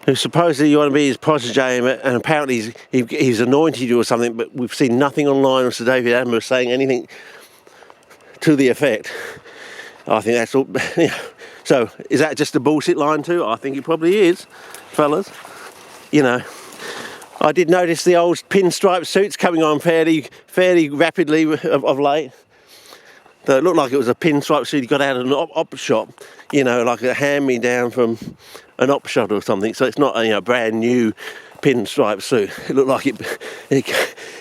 who supposedly you want to be his protege, and apparently he's anointed you or something, but we've seen nothing online of Sir David Attenborough saying anything to the effect. I think that's all. Yeah. So is that just a bullshit line too? I think it probably is, fellas. You know, I did notice the old pinstripe suits coming on fairly rapidly of late. It looked like it was a pinstripe suit he got out of an op shop, you know, like a hand-me-down from an op shop or something. So it's not a brand new pinstripe suit. It looked like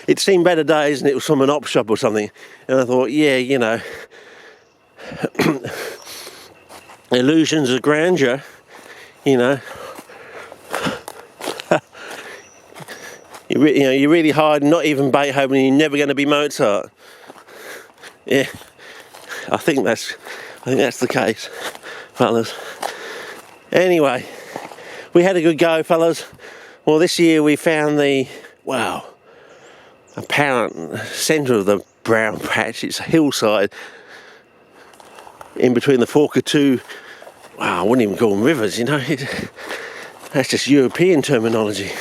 it seen better days, and it was from an op shop or something. And I thought, yeah, you know, illusions of grandeur, you know. You're really hard, not even Beethoven, and you're never going to be Mozart. Yeah. I think that's the case, fellas. Anyway, we had a good go, fellas. Well, this year we found the, apparent centre of the brown patch. It's a hillside in between the fork of two, I wouldn't even call them rivers, you know. That's just European terminology,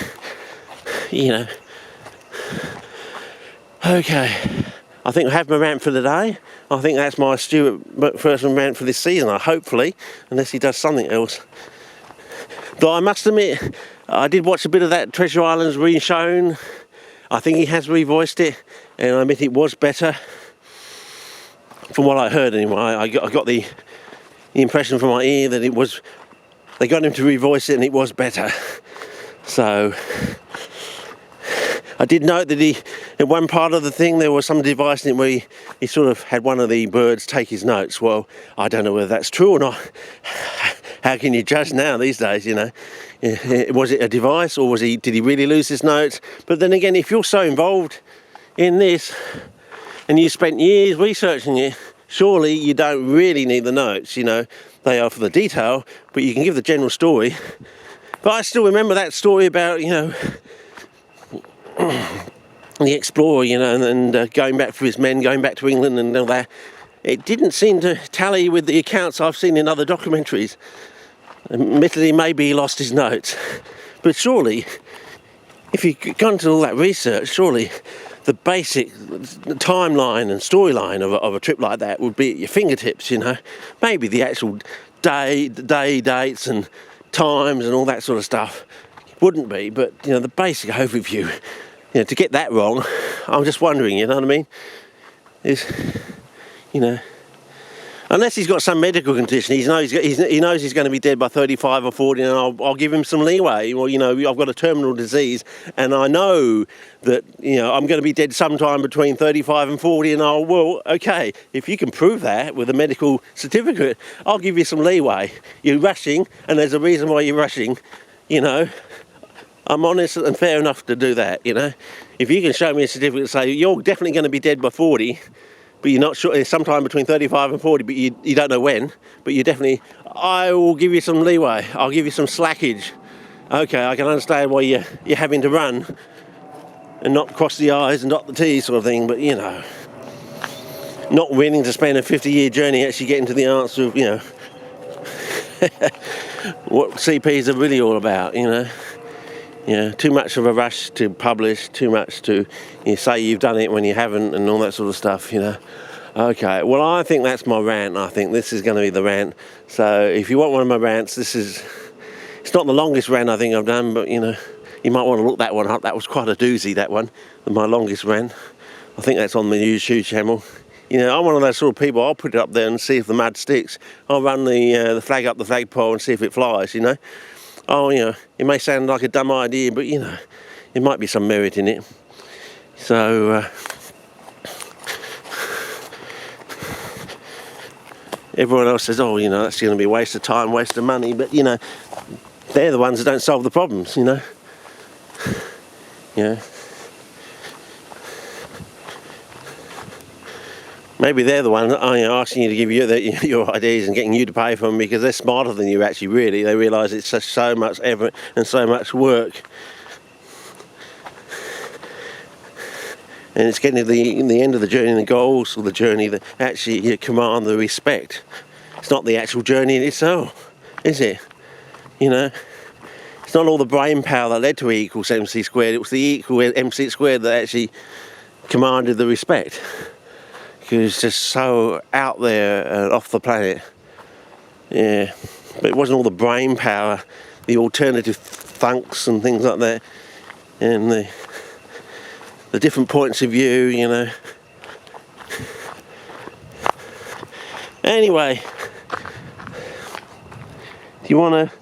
you know. Okay. I think I have my rant for the day. I think that's my Stuart McPherson rant for this season, hopefully, unless he does something else. Though I must admit, I did watch a bit of that Treasure Island's re-shown. I think he has revoiced it, and I admit it was better. From what I heard anyway, I got the impression from my ear that it was, they got him to revoice it and it was better. So I did note that in one part of the thing, there was some device in it where he sort of had one of the birds take his notes. Well, I don't know whether that's true or not. How can you judge now these days, you know? Was it a device, or did he really lose his notes? But then again, if you're so involved in this and you spent years researching it, surely you don't really need the notes, you know? They are for the detail, but you can give the general story. But I still remember that story about, you know, the explorer, you know, and going back for his men, going back to England and all that. It didn't seem to tally with the accounts I've seen in other documentaries. Admittedly, maybe he lost his notes. But surely, if you've gone to all that research, surely the basic timeline and storyline of a trip like that would be at your fingertips, you know. Maybe the actual day dates and times and all that sort of stuff wouldn't be, but, you know, the basic overview, you know, to get that wrong, I'm just wondering, you know what I mean? Is, you know, unless he's got some medical condition, he knows he's going to be dead by 35 or 40, and I'll give him some leeway. Well, you know, I've got a terminal disease, and I know that, you know, I'm going to be dead sometime between 35 and 40, and okay, if you can prove that with a medical certificate, I'll give you some leeway. You're rushing, and there's a reason why you're rushing, you know. I'm honest and fair enough to do that, you know. If you can show me a certificate and say you're definitely going to be dead by 40, but you're not sure, sometime between 35 and 40, but you don't know when, but you definitely, I will give you some leeway. I'll give you some slackage. Okay, I can understand why you're having to run and not cross the I's and dot the T's sort of thing, but, you know, not willing to spend a 50-year journey actually getting to the answer of, you know, what CPs are really all about, you know. You know, too much of a rush to publish, too much to say you've done it when you haven't, and all that sort of stuff, you know. Okay, well, I think that's my rant. I think this is going to be the rant. So if you want one of my rants, it's not the longest rant I think I've done, but, you know, you might want to look that one up. That was quite a doozy, that one, my longest rant. I think that's on the YouTube channel. You know, I'm one of those sort of people, I'll put it up there and see if the mud sticks. I'll run the flag up the flagpole and see if it flies, you know. Oh, you know, it may sound like a dumb idea, but, you know, there might be some merit in it. So, everyone else says, oh, you know, that's going to be a waste of time, waste of money, but, you know, they're the ones that don't solve the problems, you know. Yeah. Maybe they're the ones asking you to give you your ideas and getting you to pay for them, because they're smarter than you actually, really. They realise it's just so much effort and so much work. And it's getting to the end of the journey and the goals of the journey that actually you command the respect. It's not the actual journey in itself, is it? You know? It's not all the brain power that led to E equals MC squared, it was the E equals MC squared that actually commanded the respect. Because it's just so out there and off the planet. Yeah, but it wasn't all the brain power, the alternative thunks and things like that, and the different points of view, you know. Anyway, do you want to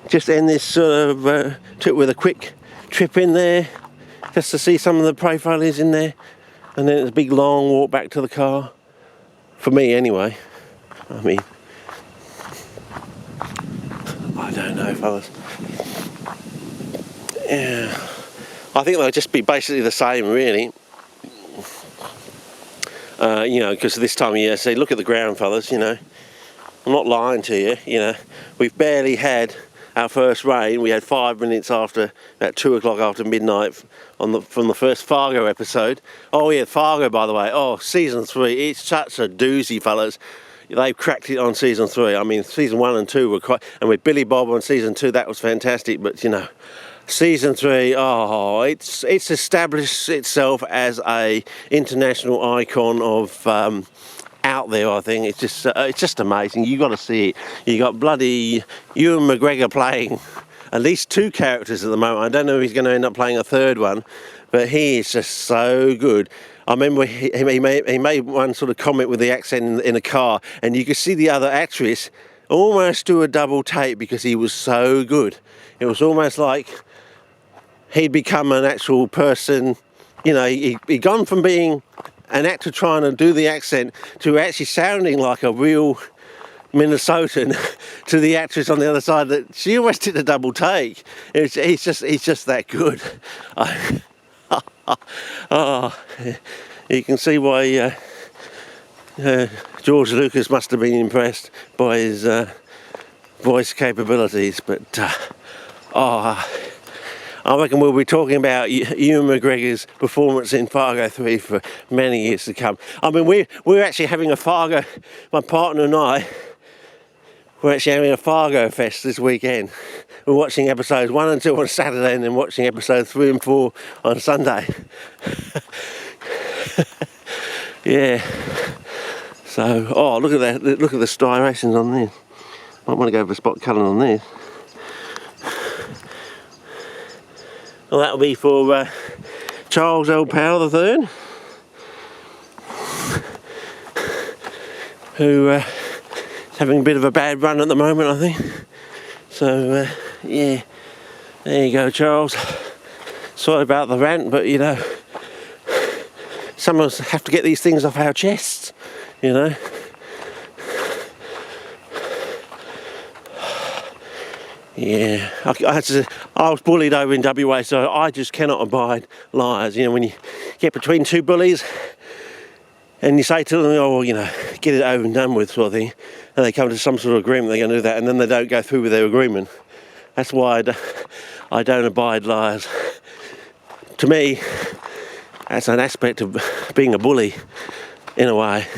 just end this sort of trip with a quick trip in there, just to see some of the profiles in there, and then it's a big long walk back to the car, for me anyway. I mean, I don't know, fellas. Yeah, I think they'll just be basically the same, really. You know, because this time of year, say, look at the ground, fellas, you know. I'm not lying to you, you know. We've barely had our first rain. We had 5 minutes after, about 2 o'clock after midnight from the first Fargo episode. Oh yeah, Fargo, by the way. Oh, season 3, it's such a doozy, fellas. They've cracked it on season 3. I mean, season 1 and 2 were quite, and with Billy Bob on season 2, that was fantastic. But you know, season 3, oh, it's established itself as a international icon of out there. I think it's just amazing. You got to see it. You got bloody Ewan McGregor playing at least 2 characters at the moment. I don't know if he's going to end up playing a third one, but he is just so good. I remember he made one sort of comment with the accent in a car, and you could see the other actress almost do a double take because he was so good. It was almost like he'd become an actual person. You know, he'd gone from being an actor trying to do the accent to actually sounding like a real Minnesotan to the actress on the other side. That she almost did a double take. He's just that good. Oh, you can see why George Lucas must have been impressed by his voice capabilities. But I reckon we'll be talking about Ewan McGregor's performance in Fargo 3 for many years to come. I mean, we're actually having a Fargo, my partner and I, we're actually having a Fargo fest this weekend. We're watching episodes 1 and 2 on Saturday, and then watching episodes 3 and 4 on Sunday. Yeah. So, oh, look at that! Look at the striations on this. Might want to go for spot colour on this. Well, that'll be for Charles L. Powell III, who is having a bit of a bad run at the moment, I think. So, yeah, there you go, Charles. Sorry about the rant, but you know, some of us have to get these things off our chests, you know. Yeah, I was bullied over in WA, so I just cannot abide liars. You know, when you get between 2 bullies and you say to them, oh, well, you know, get it over and done with, sort of thing, and they come to some sort of agreement they're going to do that, and then they don't go through with their agreement. That's why I don't abide liars. To me, that's an aspect of being a bully, in a way.